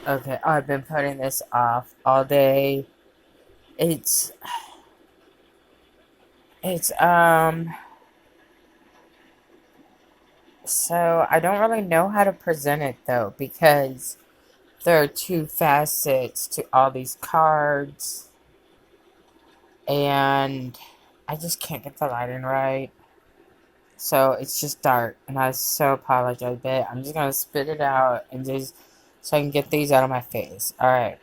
Okay, I've been putting this off all day. It's it's so I don't really know how to present it though because there are two facets to all these cards and I just can't get the lighting right. So it's just dark and I so apologize, but I'm just gonna spit it out and just so I can get these out of my face. Alright.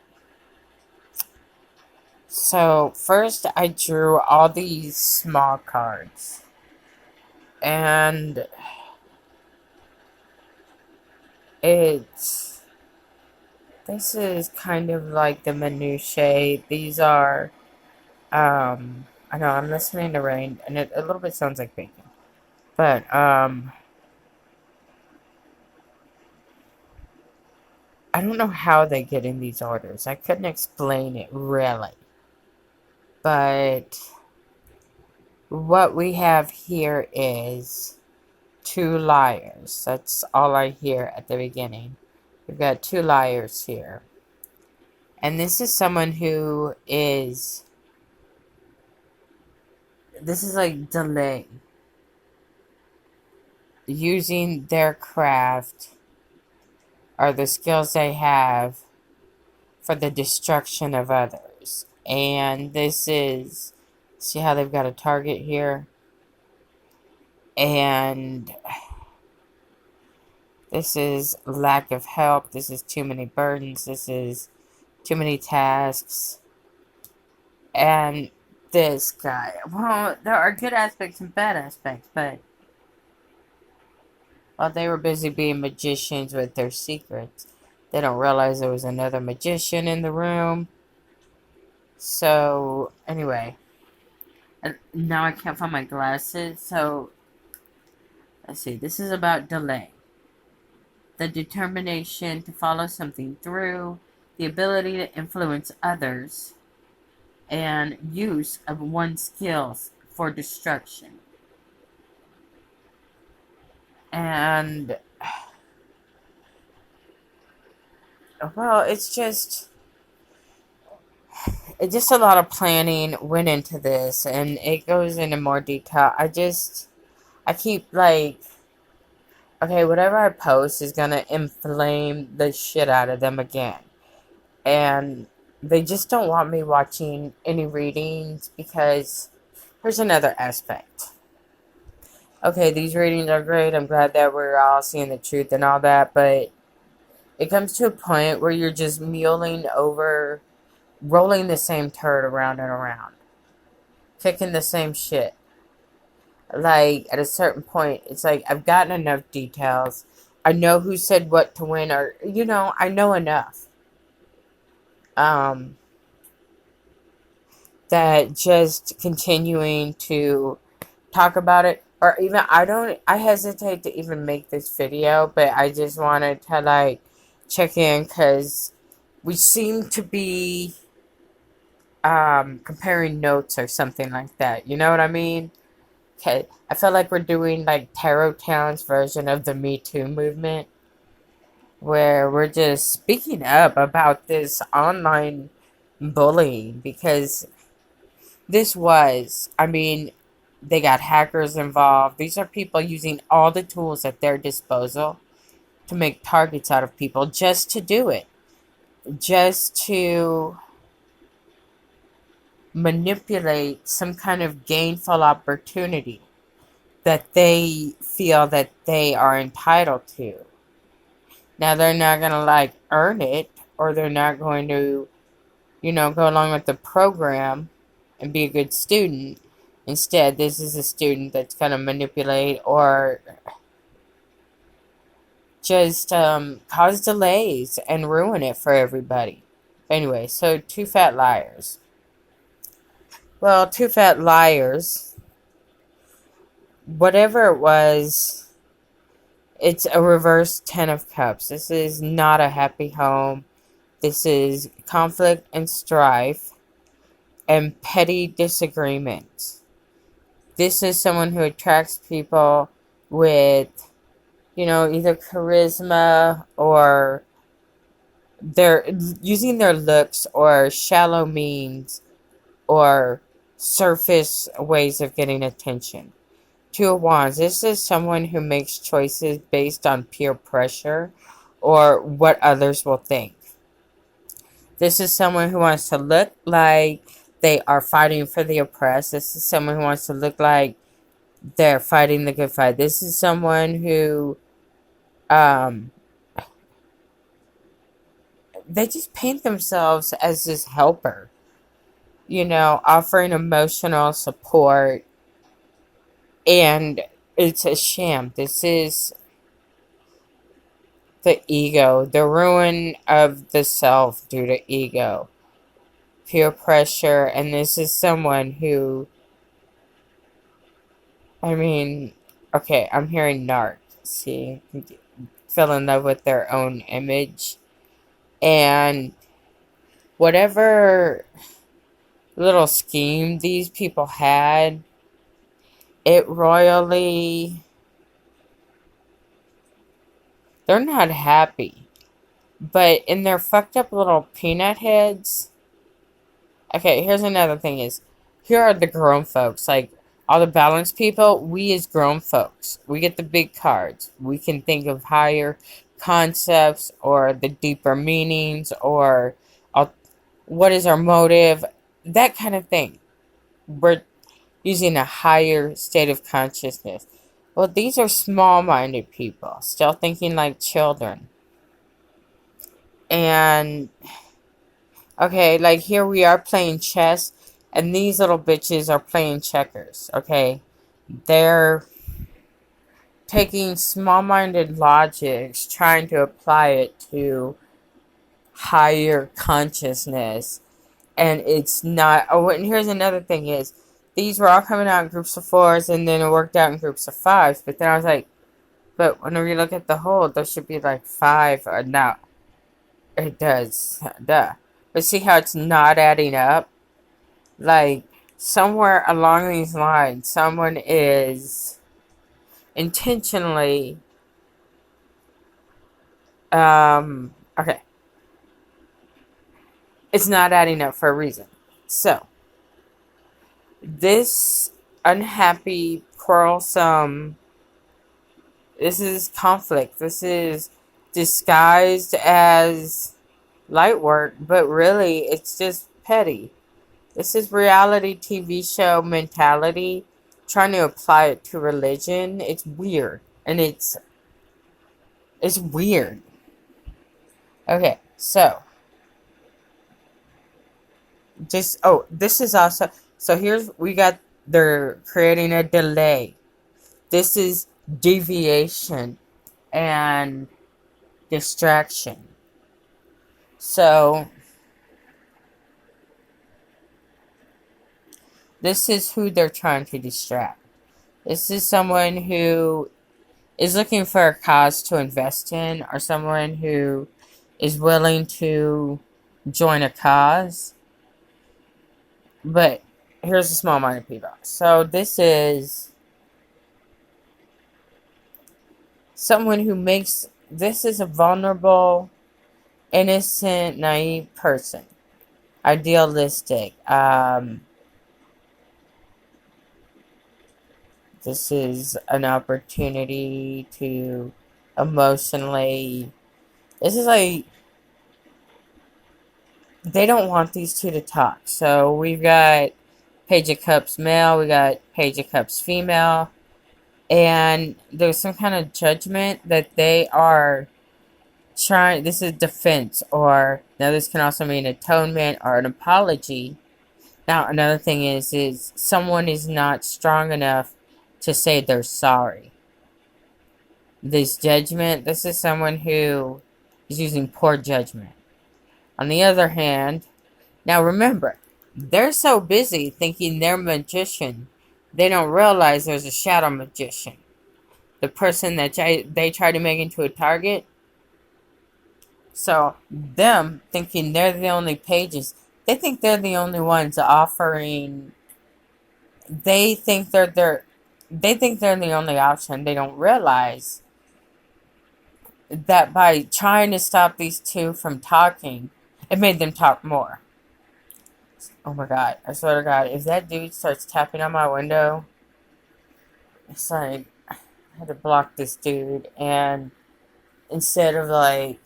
So first I drew all these small cards. And it's this is kind of like the minutiae. These are I know I'm listening to rain and it a little bit sounds like bacon. But I don't know how they get in these orders. I couldn't explain it really. But what we have here is two liars. That's all I hear at the beginning. We've got two liars here. And this is someone who is this is like delay using their craft or the skills they have for the destruction of others. And this is, see how they've got a target here? And this is lack of help. This is too many burdens. This is too many tasks. And this guy, well, there are good aspects and bad aspects, but while they were busy being magicians with their secrets, they don't realize there was another magician in the room. So, anyway. And now I can't find my glasses, so let's see. This is about delay. The determination to follow something through, the ability to influence others, and use of one's skills for destruction. And, well, it's just a lot of planning went into this, and it goes into more detail. I keep, like, okay, whatever I post is gonna inflame the shit out of them again. And they just don't want me watching any readings because here's another aspect. Okay, these readings are great. I'm glad that we're all seeing the truth and all that, but it comes to a point where you're just mulling over, rolling the same turd around and around, kicking the same shit. Like, at a certain point, it's like, I've gotten enough details. I know who said what to win, or, I know enough. Um, that just continuing to talk about it, or even, I hesitate to even make this video, but I just wanted to, like, check in, because we seem to be, comparing notes or something like that. You know what I mean? Okay, I feel like we're doing like Tarot Town's version of the Me Too movement, where we're just speaking up about this online bullying because they got hackers involved. These are people using all the tools at their disposal to make targets out of people just to do it, just to manipulate some kind of gainful opportunity that they feel that they are entitled to. Now, they're not going to, like, earn it, or they're not going to, go along with the program and be a good student. Instead, this is a student that's going to manipulate or just cause delays and ruin it for everybody. Anyway, so two fat liars. Well, two fat liars, whatever it was, it's a reverse Ten of Cups. This is not a happy home. This is conflict and strife and petty disagreements. This is someone who attracts people with, either charisma or they're using their looks or shallow means or surface ways of getting attention. Two of Wands. This is someone who makes choices based on peer pressure or what others will think. This is someone who wants to look like they are fighting for the oppressed. This is someone who wants to look like they're fighting the good fight. This is someone who um, they just paint themselves as this helper, offering emotional support, and it's a sham. This is the ego, the ruin of the self due to ego, peer pressure, and this is someone who, okay, I'm hearing narc, see, fell in love with their own image, and whatever little scheme these people had, it royally, they're not happy. But in their fucked up little peanut heads, okay, here's another thing is, here are the grown folks, like, all the balanced people, we as grown folks, we get the big cards. We can think of higher concepts or the deeper meanings or what is our motive, that kind of thing. We're using a higher state of consciousness. Well, these are small-minded people, still thinking like children. And, okay, like here we are playing chess, and these little bitches are playing checkers, okay? They're taking small-minded logics, trying to apply it to higher consciousness, and it's not. Oh, and here's another thing is, these were all coming out in groups of fours, and then it worked out in groups of fives, but then I was like, but whenever you look at the whole, there should be like five, or no, it does, duh. But see how it's not adding up? Like, somewhere along these lines, someone is intentionally, okay, it's not adding up for a reason. So, this unhappy, quarrelsome, this is conflict. This is disguised as light work, but really it's just petty. This is reality TV show mentality, trying to apply it to religion. It's weird. And it's weird. Okay, so this is also, so here's, we got, they're creating a delay. This is deviation and distraction. So, this is who they're trying to distract. This is someone who is looking for a cause to invest in, or someone who is willing to join a cause. But here's the small-minded people. So this is someone who makes, this is a vulnerable, innocent, naive person. Idealistic. This is an opportunity to emotionally, this is like, they don't want these two to talk. So we've got Page of Cups male, we got Page of Cups female, and there's some kind of judgment that they are trying, this is defense, or now this can also mean atonement or an apology. Now another thing is someone is not strong enough to say they're sorry. This judgment, this is someone who is using poor judgment. On the other hand, now remember, they're so busy thinking they're a magician, they don't realize there's a shadow magician. The person that they try to make into a target. So, them thinking they're the only pages, they think they're the only ones offering, they think they're the only option. They don't realize that by trying to stop these two from talking, it made them talk more. Oh my god, I swear to god, if that dude starts tapping on my window, it's like, I had to block this dude, and instead of like,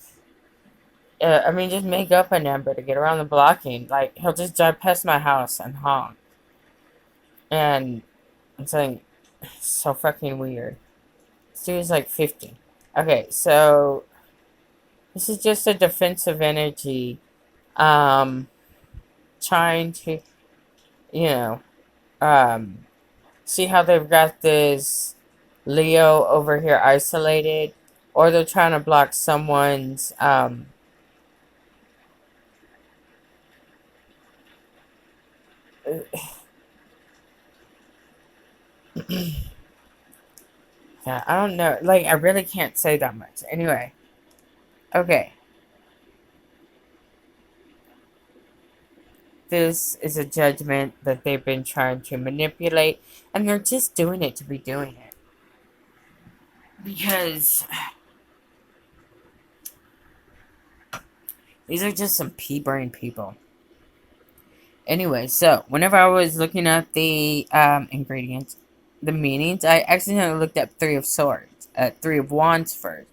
I mean, just make up a number to get around the blocking. Like, he'll just drive past my house and honk. And it's like, so fucking weird. This dude's like 50. Okay, so this is just a defensive energy, um, trying to, you know, um, see how they've got this Leo over here isolated, or they're trying to block someone's, yeah, I don't know. Like, I really can't say that much. Anyway, okay. This is a judgment that they've been trying to manipulate, and they're just doing it to be doing it. Because these are just some pea-brain people. Anyway, so whenever I was looking at the ingredients, the meanings, I accidentally looked up Three of Swords, Three of Wands first.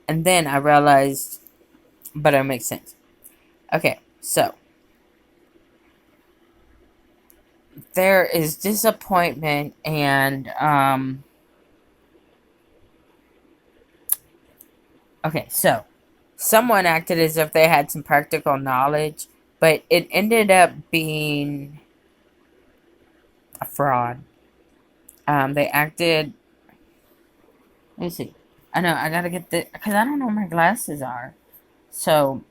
And then I realized, but it makes sense. Okay, so there is disappointment and, okay, so someone acted as if they had some practical knowledge, but it ended up being a fraud. They acted. Let me see. I know I gotta get the because I don't know where my glasses are. So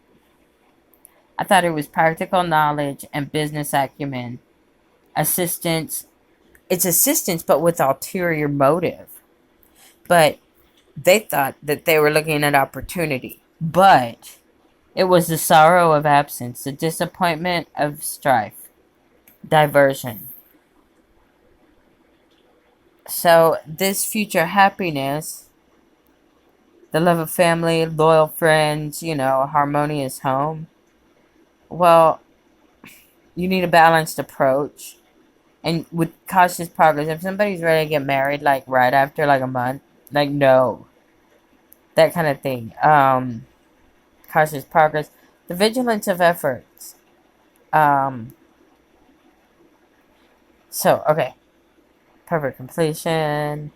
I thought it was practical knowledge and business acumen, assistance. It's assistance, but with ulterior motive. But they thought that they were looking at opportunity, but it was the sorrow of absence, the disappointment of strife, diversion. So this future happiness, the love of family, loyal friends, a harmonious home. Well, you need a balanced approach. And with cautious progress, if somebody's ready to get married, like, right after, like, a month, like, no. That kind of thing. Cautious progress. The vigilance of efforts. Um, okay. Perfect completion.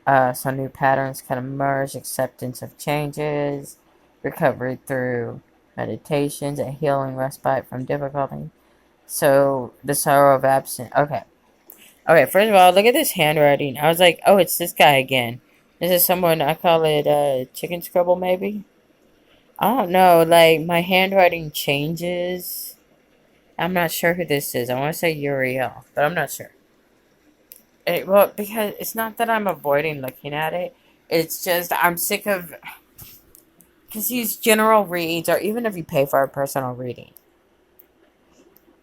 So new patterns can emerge. Acceptance of changes. Recovery through meditations. A healing respite from difficulty. So, the sorrow of absence. Okay. Okay, first of all, look at this handwriting. I was like, oh, it's this guy again. This is someone, I call it chicken scribble, maybe? I don't know, like, my handwriting changes. I'm not sure who this is. I want to say Uriel, but I'm not sure. Well, because it's not that I'm avoiding looking at it. It's just, I'm sick of... Because these general reads, or even if you pay for a personal reading,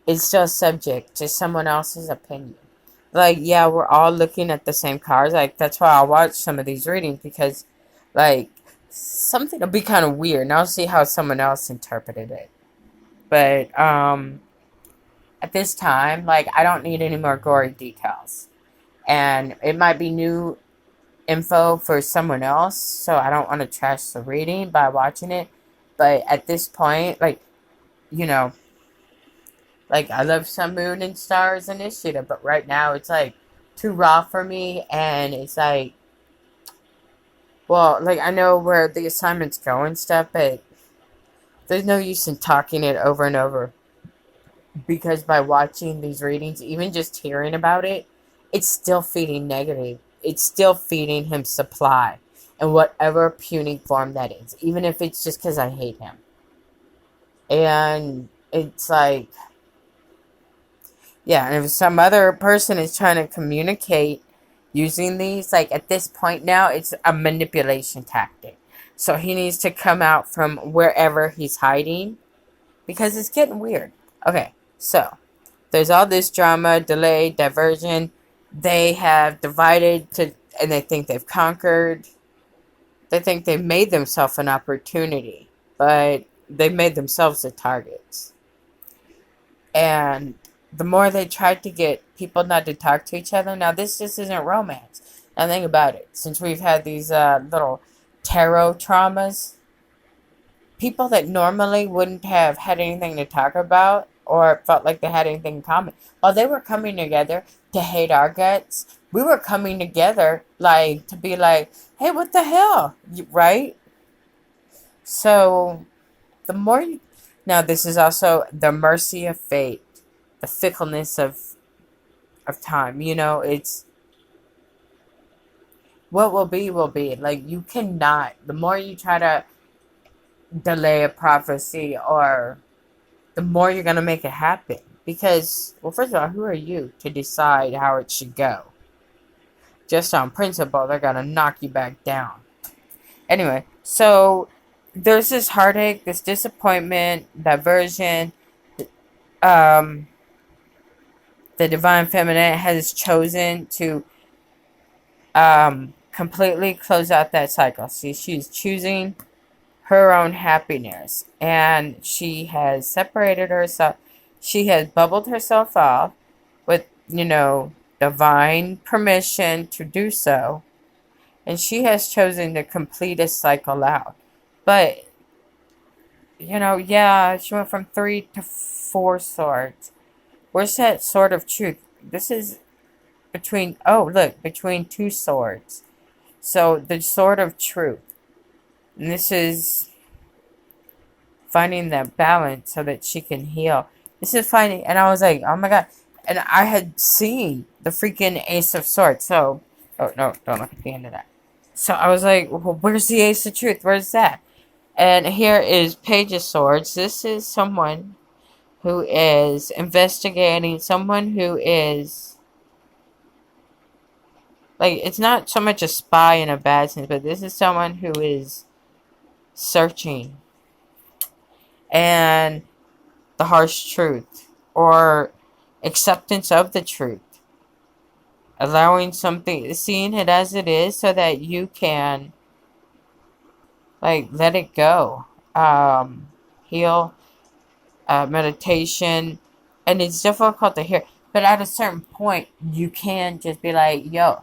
it's still subject to someone else's opinion. Like, yeah, we're all looking at the same cards. Like, that's why I watch some of these readings, because, like, something will be kind of weird, and I'll see how someone else interpreted it. But, at this time, like, I don't need any more gory details. And it might be new info for someone else, so I don't want to trash the reading by watching it. But at this point, like, like, I love Sun, Moon, and Stars Initiative, but right now it's, like, too raw for me, and it's, like, well, like, I know where the assignments go and stuff, but there's no use in talking it over and over, because by watching these readings, even just hearing about it, it's still feeding negative. It's still feeding him supply, in whatever puny form that is, even if it's just because I hate him. And it's, like... Yeah, and if some other person is trying to communicate using these, like, at this point now, it's a manipulation tactic. So he needs to come out from wherever he's hiding, because it's getting weird. Okay, so there's all this drama, delay, diversion. They have divided and they think they've conquered. They think they made themselves an opportunity, but they made themselves the targets. And the more they try to get people not to talk to each other, now this just isn't romance. Now think about it. Since we've had these little tarot traumas, people that normally wouldn't have had anything to talk about or felt like they had anything in common, while they were coming together to hate our guts, we were coming together like to be like, hey, what the hell? Right? So the more you, now this is also the mercy of fate, the fickleness of time. You know, it's what will be will be. Like you cannot. The more you try to delay a prophecy, or the more you're gonna make it happen. Because, well, first of all, who are you to decide how it should go? Just on principle, they're gonna knock you back down. Anyway, so there's this heartache, this disappointment, diversion. Um, the divine feminine has chosen to completely close out that cycle. See, she's choosing her own happiness, and she has separated herself. She has bubbled herself off with, divine permission to do so, and she has chosen to complete a cycle out. But, yeah, she went from 3 to 4 swords. Where's that sword of truth? This is between 2 swords. So, the sword of truth. And this is finding that balance so that she can heal. This is finding, and I was like, oh my god. And I had seen the freaking Ace of Swords. So, oh no, don't look at the end of that. So I was like, well, where's the Ace of Truth? Where's that? And here is Page of Swords. This is someone who is investigating, someone who is, like, it's not so much a spy in a bad sense, but this is someone who is searching. And the harsh truth, or acceptance of the truth. Allowing something, seeing it as it is so that you can, like, let it go. Heal, meditation. And it's difficult to hear. But at a certain point, you can just be like, yo.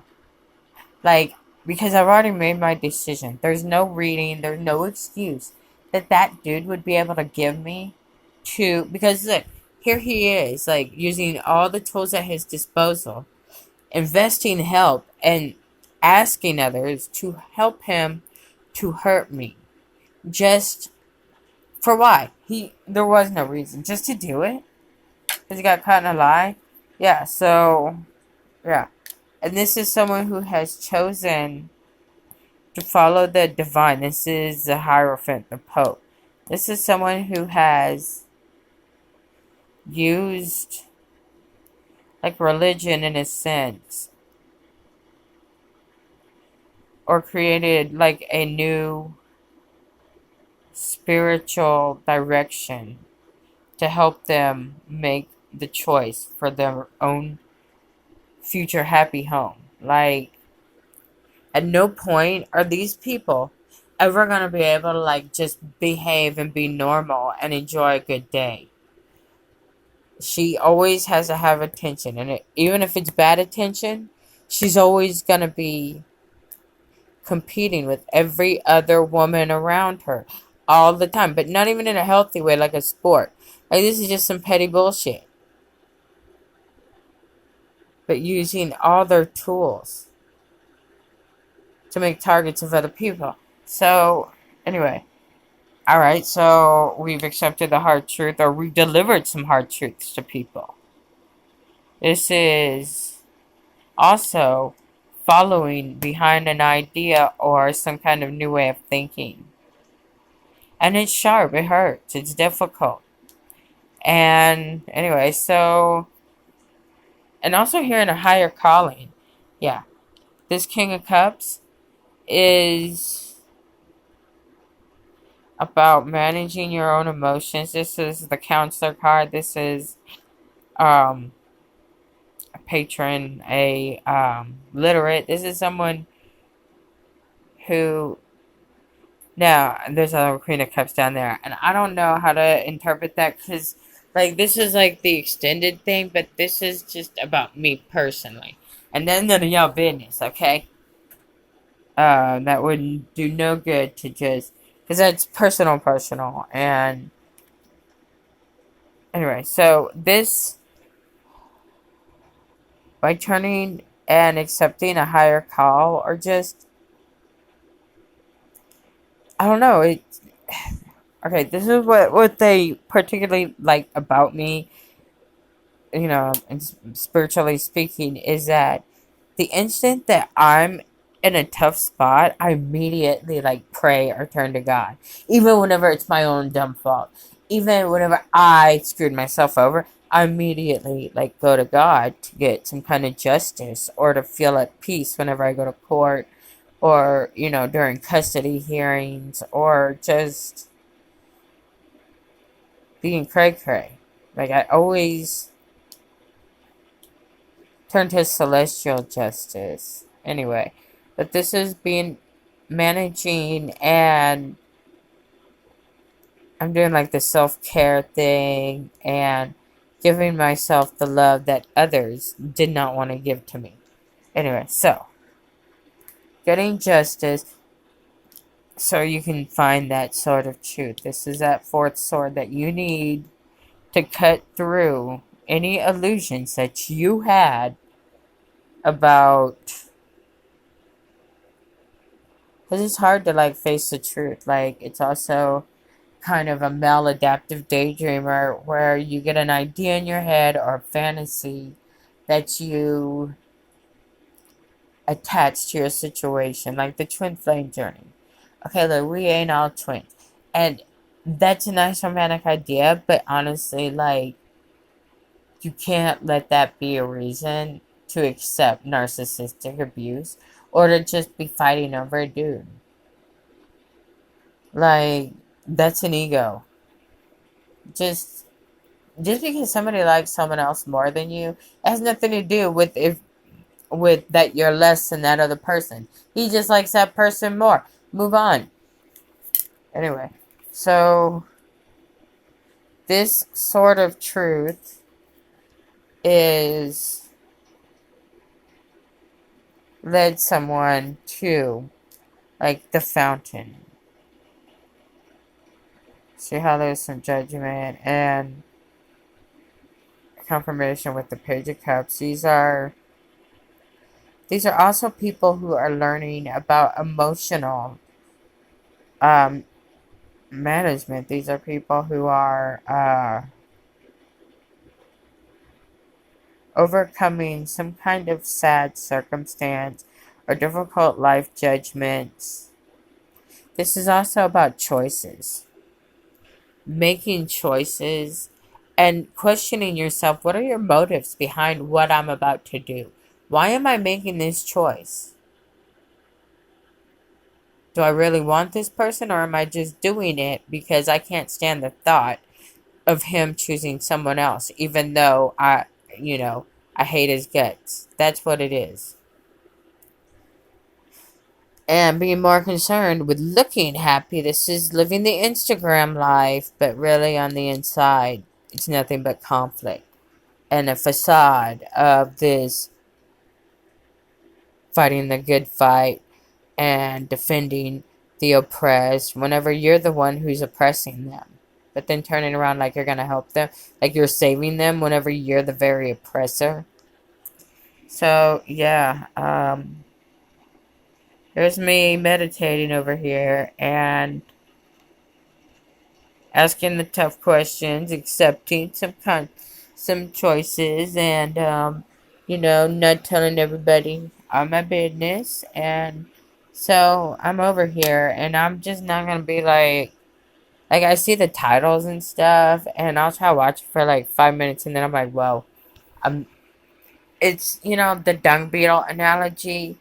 Like, because I've already made my decision. There's no reading, there's no excuse that dude would be able to give me to, because look, here he is, like, using all the tools at his disposal, investing help, and asking others to help him to hurt me. Just for why? There was no reason. Just to do it? Because he got caught in a lie? Yeah, so, yeah. And this is someone who has chosen to follow the divine. This is the Hierophant, the Pope. This is someone who has used, like, religion in a sense, or created, like, a new spiritual direction to help them make the choice for their own future happy home. Like, at no point are these people ever going to be able to, like, just behave and be normal and enjoy a good day. She always has to have attention, and even if it's bad attention, she's always going to be competing with every other woman around her all the time, but not even in a healthy way, like a sport. Like, this is just some petty bullshit. But using all their tools to make targets of other people. So, anyway. Alright, so we've accepted the hard truth, or we've delivered some hard truths to people. This is also following behind an idea or some kind of new way of thinking. And it's sharp, it hurts, it's difficult. And anyway, so, and also here in a higher calling. Yeah, this King of Cups is about managing your own emotions. This is the counselor card. This is a patron, a literate. This is someone who Now, there's a Queen of Cups down there, and I don't know how to interpret that because, like, this is like the extended thing, but this is just about me personally. And then none of y'all business, okay? That would do no good to just, because that's personal, and anyway, so this, by turning and accepting a higher call, or just, I don't know, okay, this is what they particularly like about me, and spiritually speaking, is that the instant that I'm in a tough spot, I immediately like pray or turn to God. Even whenever it's my own dumb fault. Even whenever I screwed myself over, I immediately like go to God to get some kind of justice or to feel at peace whenever I go to court or, during custody hearings or just being cray cray. Like I always turn to celestial justice. Anyway, but this is being managing, and I'm doing like the self-care thing and giving myself the love that others did not want to give to me. Anyway, so getting justice so you can find that sword of truth. This is that fourth sword that you need to cut through any illusions that you had about, because it's hard to like face the truth. Like it's also kind of a maladaptive daydreamer where you get an idea in your head or a fantasy that you attach to your situation, like the twin flame journey. Okay, look, we ain't all twins, and that's a nice romantic idea, but honestly, like, you can't let that be a reason to accept narcissistic abuse or to just be fighting over a dude. Like, that's an ego. Just just because somebody likes someone else more than you, it has nothing to do with that you're less than that other person. He just likes that person more. Move on. Anyway, so this sort of truth is led someone to like the fountain. See how there's some judgment and confirmation with the Page of Cups. These are also people who are learning about emotional um, management. These are people who are overcoming some kind of sad circumstance or difficult life judgments. This is also about choices. Making choices and questioning yourself. What are your motives behind what I'm about to do? Why am I making this choice? Do I really want this person, or am I just doing it because I can't stand the thought of him choosing someone else, even though I hate his guts? That's what it is. And being more concerned with looking happy. This is living the Instagram life, but really on the inside, it's nothing but conflict and a facade of this fighting the good fight and defending the oppressed whenever you're the one who's oppressing them. But then turning around like you're going to help them, like you're saving them whenever you're the very oppressor. So, yeah, there's me meditating over here and asking the tough questions, accepting some choices, and not telling everybody all my business. And so I'm over here, and I'm just not gonna be like I see the titles and stuff, and I'll try to watch it for like 5 minutes, and then I'm like, well, I'm. It's the dung beetle analogy.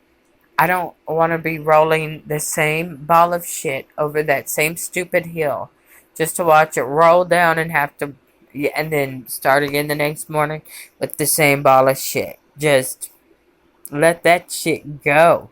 I don't want to be rolling the same ball of shit over that same stupid hill just to watch it roll down and have to, and then start again the next morning with the same ball of shit. Just let that shit go.